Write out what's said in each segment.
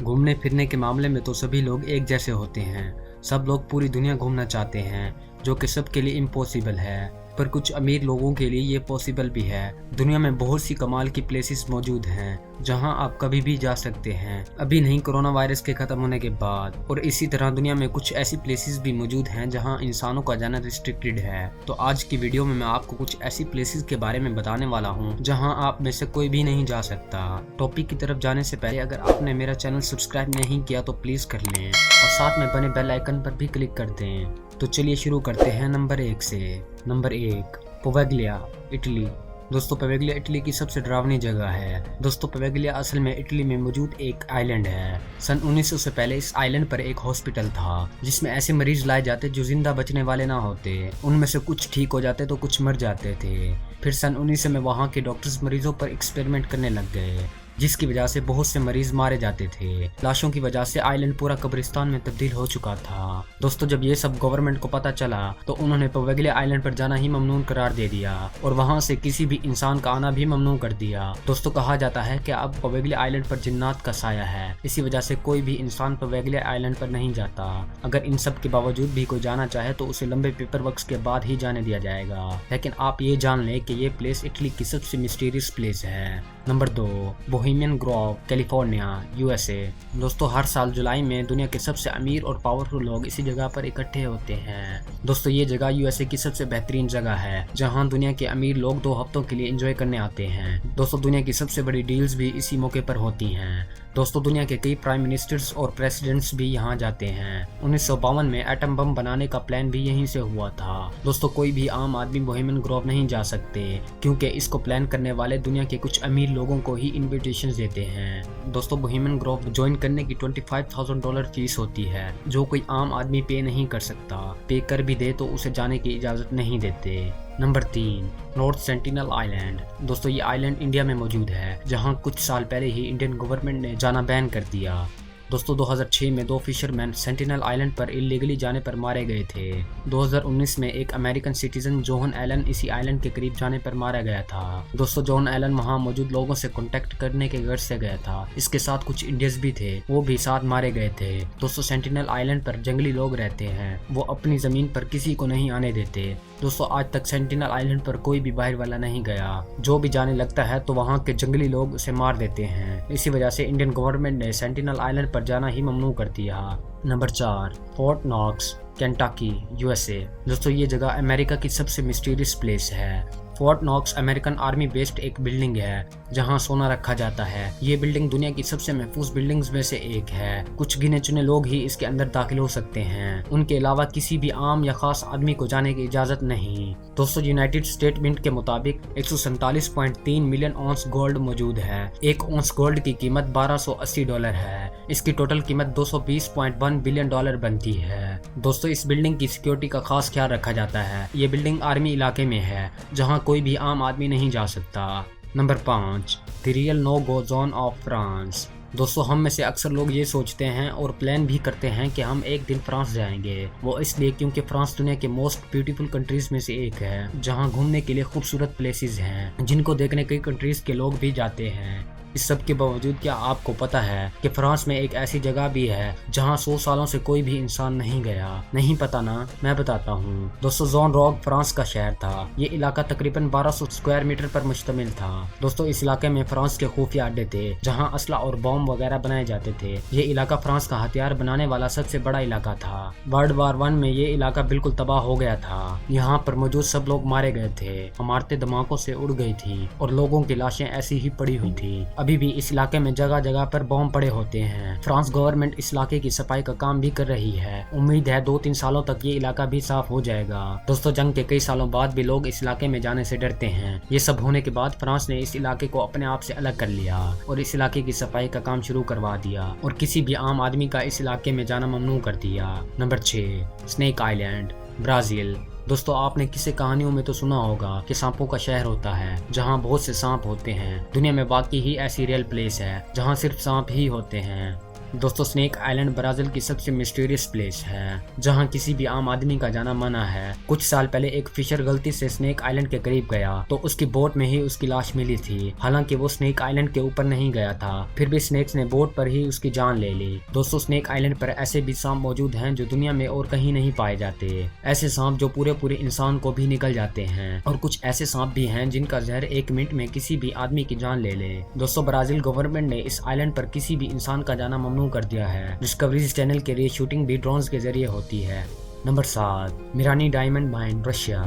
घूमने फिरने के मामले में तो सभी लोग एक जैसे होते हैं। सब लोग पूरी दुनिया घूमना चाहते हैं, जो कि सबके लिए इम्पॉसिबल है। पर कुछ अमीर लोगों के लिए ये पॉसिबल भी है। दुनिया में बहुत सी कमाल की प्लेसेस मौजूद हैं जहां आप कभी भी जा सकते हैं, अभी नहीं कोरोना वायरस के खत्म होने के बाद। और इसी तरह दुनिया में कुछ ऐसी प्लेसेस भी मौजूद हैं जहां इंसानों का जाना रिस्ट्रिक्टेड है। तो आज की वीडियो में मैं आपको कुछ ऐसी प्लेसेस के बारे में बताने वाला हूं जहां आप में से कोई भी नहीं जा सकता। टॉपिक की तरफ जाने से पहले अगर आपने मेरा चैनल सब्सक्राइब नहीं किया तो प्लीज कर लें और साथ में बने बेल आइकन पर भी क्लिक कर दें। तो चलिए शुरू करते हैं नंबर 1 से। Number 1, Poveglia, Italy. दोस्तों, पोवेगलिया इटली की सबसे डरावनी जगह है। दोस्तों, पोवेगलिया असल में इटली में मौजूद एक आइलैंड है। सन 1900 से पहले इस आइलैंड पर एक हॉस्पिटल था जिसमें ऐसे मरीज लाए जाते जो जिंदा बचने वाले ना होते। उनमें से कुछ ठीक हो जाते तो कुछ मर जाते थे। फिर सन 1900 में वहाँ के डॉक्टर्स मरीजों पर एक्सपेरिमेंट करने लग गए, जिसकी वजह से बहुत से मरीज मारे जाते थे। लाशों की वजह से आइलैंड पूरा कब्रिस्तान में तब्दील हो चुका था। दोस्तों, जब ये सब गवर्नमेंट को पता चला तो उन्होंने पोवेगलिया आइलैंड पर जाना ही ममनून करार दे दिया और वहां से किसी भी इंसान का आना भी ममनू कर दिया। दोस्तों, कहा जाता है कि अब पोवेगलिया आइलैंड पर जिन्नात का साया है, इसी वजह से कोई भी इंसान पोवेगलिया आइलैंड पर नहीं जाता। अगर इन सब के बावजूद भी कोई जाना चाहे तो उसे लंबे पेपर वर्क के बाद ही जाने दिया जाएगा। लेकिन आप ये जान लें कि ये प्लेस इटली की सबसे मिस्टीरियस प्लेस है। Number 2, Bohemian Grove, California, USA. दोस्तों, हर साल जुलाई में दुनिया के सबसे अमीर और पावरफुल लोग इसी जगह पर इकट्ठे होते हैं। दोस्तों, ये जगह यूएसए की सबसे बेहतरीन जगह है जहां दुनिया के अमीर लोग 2 हफ्तों के लिए एंजॉय करने आते हैं। दोस्तों, दुनिया की सबसे बड़ी डील्स भी इसी मौके पर होती हैं। दोस्तों, दुनिया के कई प्राइम मिनिस्टर्स और प्रेसिडेंट्स भी यहाँ जाते हैं। 1952 में एटम बम बनाने का प्लान भी यहीं से हुआ था। दोस्तों, कोई भी आम आदमी बोहेमियन ग्रोव नहीं जा सकते क्योंकि इसको प्लान करने वाले दुनिया के कुछ अमीर लोगों को ही इनविटेशन देते हैं। दोस्तों, बोहेमियन ग्रोव ज्वाइन करने की $25,000 फीस होती है, जो कोई आम आदमी पे नहीं कर सकता। पे कर भी दे तो उसे जाने की इजाजत नहीं देते। Number 3, north sentinel island. दोस्तों, ये आइलैंड इंडिया में मौजूद है जहां कुछ साल पहले ही इंडियन गवर्नमेंट ने जाना बैन कर दिया। दोस्तों, 2006 में 2 फिशरमैन सेंटिनल आइलैंड पर इलीगली जाने पर मारे गए थे। 2019 में एक अमेरिकन सिटीजन जॉन एलन इसी आइलैंड के करीब जाने पर मारा गया था। दोस्तों, जॉन एलन वहां मौजूद लोगों से कांटेक्ट करने के गर्ज से गया था। इसके साथ कुछ इंडियंस भी थे, वो भी साथ मारे गए थे। दोस्तों, सेंटिनल आइलैंड पर जंगली लोग रहते हैं, वो अपनी जमीन पर किसी को नहीं आने देते। दोस्तों, आज तक सेंटिनल आइलैंड पर कोई भी बाहर वाला नहीं गया। जो भी जाने लगता है तो वहाँ के जंगली लोग उसे मार देते हैं। इसी वजह से इंडियन गवर्नमेंट ने सेंटिनल आइलैंड पर जाना ही ममनू कर दिया। Number 4, Fort Knox, Kentucky, USA. दोस्तों, ये जगह अमेरिका की सबसे मिस्टीरियस प्लेस है। Fort Knox American army based एक बिल्डिंग है जहां सोना रखा जाता है। ये बिल्डिंग दुनिया की सबसे महफूज बिल्डिंग्स में से एक है। कुछ गिने चुने लोग ही इसके अंदर दाखिल हो सकते हैं, उनके अलावा किसी भी आम या खास आदमी को जाने की इजाजत नहीं। दोस्तों, यूनाइटेड स्टेट मिंट के मुताबिक 147.3 मिलियन औंस गोल्ड मौजूद है। 1 औंस गोल्ड की कीमत $1280 है। इसकी टोटल कीमत $220.1 बिलियन बनती है। दोस्तों, इस बिल्डिंग की सिक्योरिटी का खास ख्याल रखा जाता है। ये बिल्डिंग आर्मी इलाके में है जहां कोई भी आम आदमी नहीं जा सकता। Number 5, the real no go zone of France. दोस्तों, हम में से अक्सर लोग ये सोचते हैं और प्लान भी करते हैं कि हम एक दिन फ्रांस जाएंगे। वो इसलिए क्योंकि फ्रांस दुनिया के मोस्ट ब्यूटीफुल कंट्रीज में से एक है जहां घूमने के लिए खूबसूरत प्लेसेस हैं जिनको देखने कई कंट्रीज के लोग भी जाते हैं। इस सब के बावजूद क्या आपको पता है कि फ्रांस में एक ऐसी जगह भी है जहां 100 सालों से कोई भी इंसान नहीं गया? नहीं पता ना, मैं बताता हूँ। दोस्तों, जोन रॉक फ्रांस का शहर था। ये इलाका तकरीबन 1200 स्क्वायर मीटर पर मुश्तमिल था। दोस्तों, इस इलाके में फ्रांस के खुफिया अड्डे थे जहाँ असला और बॉम्ब वगैरह बनाए जाते थे। ये इलाका फ्रांस का हथियार बनाने वाला सबसे बड़ा इलाका था। वर्ल्ड वार 1 में ये इलाका बिल्कुल तबाह हो गया था। यहाँ पर मौजूद सब लोग मारे गए थे, इमारतें धमाकों से उड़ गई थी और लोगों की लाशें ऐसी ही पड़ी हुई थी। अभी भी इस इलाके में जगह जगह पर बॉम्ब पड़े होते हैं। फ्रांस गवर्नमेंट इस इलाके की सफाई का काम भी कर रही है। उम्मीद है 2-3 सालों तक ये इलाका भी साफ हो जाएगा। दोस्तों, जंग के कई सालों बाद भी लोग इस इलाके में जाने से डरते हैं। ये सब होने के बाद फ्रांस ने इस इलाके को अपने आप से अलग कर लिया और इस इलाके की सफाई का काम शुरू करवा दिया और किसी भी आम आदमी का इस इलाके में जाना ममनू कर दिया। Number 6, snake island, Brazil. दोस्तों, आपने किसी कहानियों में तो सुना होगा कि सांपों का शहर होता है जहां बहुत से सांप होते हैं। दुनिया में वाकई ही ऐसी रियल प्लेस है जहां सिर्फ सांप ही होते हैं। दोस्तों स्नेक आइलैंड ब्राजील की सबसे मिस्टीरियस प्लेस है जहां किसी भी आम आदमी का जाना मना है। कुछ साल पहले एक फिशर गलती से स्नेक आइलैंड के करीब गया तो उसकी बोट में ही उसकी लाश मिली थी। हालांकि वो स्नेक आइलैंड के ऊपर नहीं गया था, फिर भी स्नेक्स ने बोट पर ही उसकी जान ले ली। दोस्तों स्नेक आइलैंड पर ऐसे भी सांप मौजूद हैं जो दुनिया में और कहीं नहीं पाए जाते। ऐसे सांप जो पूरे इंसान को भी निकल जाते हैं, और कुछ ऐसे सांप भी हैं जिनका जहर 1 मिनट में किसी भी आदमी की जान ले ले। दोस्तों ब्राजील गवर्नमेंट ने इस आइलैंड पर किसी भी इंसान का जाना ममनू कर दिया है। डिस्कवरी चैनल के लिए शूटिंग भी ड्रोन्स के जरिए होती है। Number 7, Mirny diamond mine, Russia.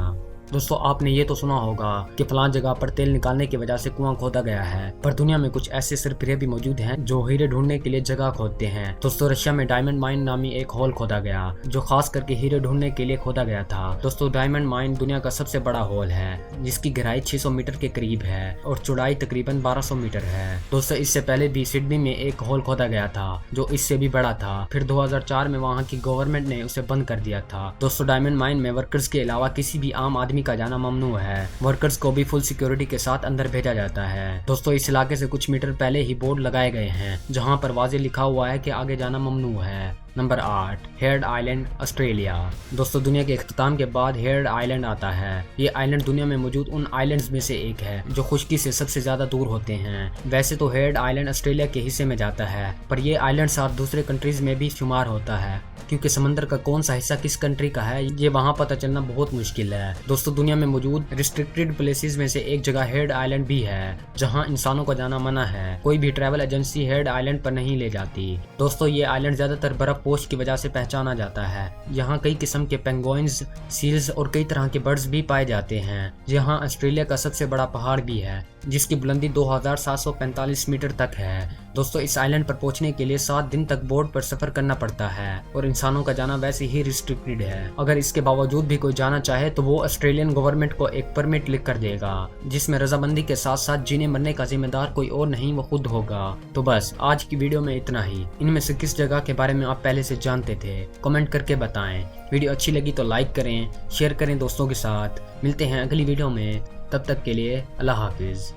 दोस्तों आपने ये तो सुना होगा कि फलां जगह पर तेल निकालने की वजह से कुआं खोदा गया है, पर दुनिया में कुछ ऐसे सरफिरे भी मौजूद हैं जो हीरे ढूंढने के लिए जगह खोदते हैं। दोस्तों रशिया में डायमंड माइन नामी एक होल खोदा गया जो खास करके हीरे ढूंढने के लिए खोदा गया था। दोस्तों डायमंड माइन दुनिया का सबसे बड़ा होल है जिसकी गहराई 600 मीटर के करीब है और चौड़ाई तकरीबन 1200 मीटर है। दोस्तों इससे पहले भी सिडनी में एक होल खोदा गया था जो इससे भी बड़ा था, फिर 2004 में वहाँ की गवर्नमेंट ने उसे बंद कर दिया था। दोस्तों डायमंड माइन में वर्कर्स के अलावा किसी भी आम आदमी का जाना ममनू है। वर्कर्स को भी फुल सिक्योरिटी के साथ अंदर भेजा जाता है। दोस्तों इस इलाके से कुछ मीटर पहले ही बोर्ड लगाए गए हैं जहां पर वाज़ेह लिखा हुआ है कि आगे जाना ममनू है। Number 8, heard island, Australia. दोस्तों दुनिया के इख्तिताम के बाद हेयर्ड आइलैंड आता है। ये आइलैंड दुनिया में मौजूद उन आइलैंड्स में से एक है जो खुश्की से सबसे ज्यादा दूर होते हैं। वैसे तो हेयर्ड आइलैंड ऑस्ट्रेलिया के हिस्से में जाता है, पर ये आइलैंड साथ दूसरे कंट्रीज में भी शुमार होता है, क्योंकि समंदर का कौन सा हिस्सा किस कंट्री का है ये वहाँ पता चलना बहुत मुश्किल है। दोस्तों दुनिया में मौजूद रिस्ट्रिक्टेड प्लेसेस में से एक जगह हेयर्ड आइलैंड भी है जहाँ इंसानों का जाना मना है। कोई भी ट्रैवल एजेंसी हेयर्ड आइलैंड पर नहीं ले जाती। दोस्तों ये आइलैंड ज्यादातर बर्फ पोश की वजह से पहचाना जाता है। यहाँ कई किस्म के पेंगुइन्स, सील्स और कई तरह के बर्ड्स भी पाए जाते हैं। यहाँ ऑस्ट्रेलिया का सबसे बड़ा पहाड़ भी है जिसकी बुलंदी 2745 मीटर तक है। दोस्तों इस आइलैंड पर पहुंचने के लिए 7 दिन तक बोट पर सफर करना पड़ता है और इंसानों का जाना वैसे ही रिस्ट्रिक्टेड है। अगर इसके बावजूद भी कोई जाना चाहे तो वो ऑस्ट्रेलियन गवर्नमेंट को एक परमिट लिख कर देगा जिसमें रजामंदी के साथ साथ जीने मरने का जिम्मेदार कोई और नहीं, वो खुद होगा। तो बस आज की वीडियो में इतना ही। इनमें से किस जगह के बारे में आप पहले से जानते थे कमेंट करके बताएं। वीडियो अच्छी लगी तो लाइक करें, शेयर करें दोस्तों के साथ। मिलते हैं अगली वीडियो में, तब तक के लिए अल्लाह हाफिज।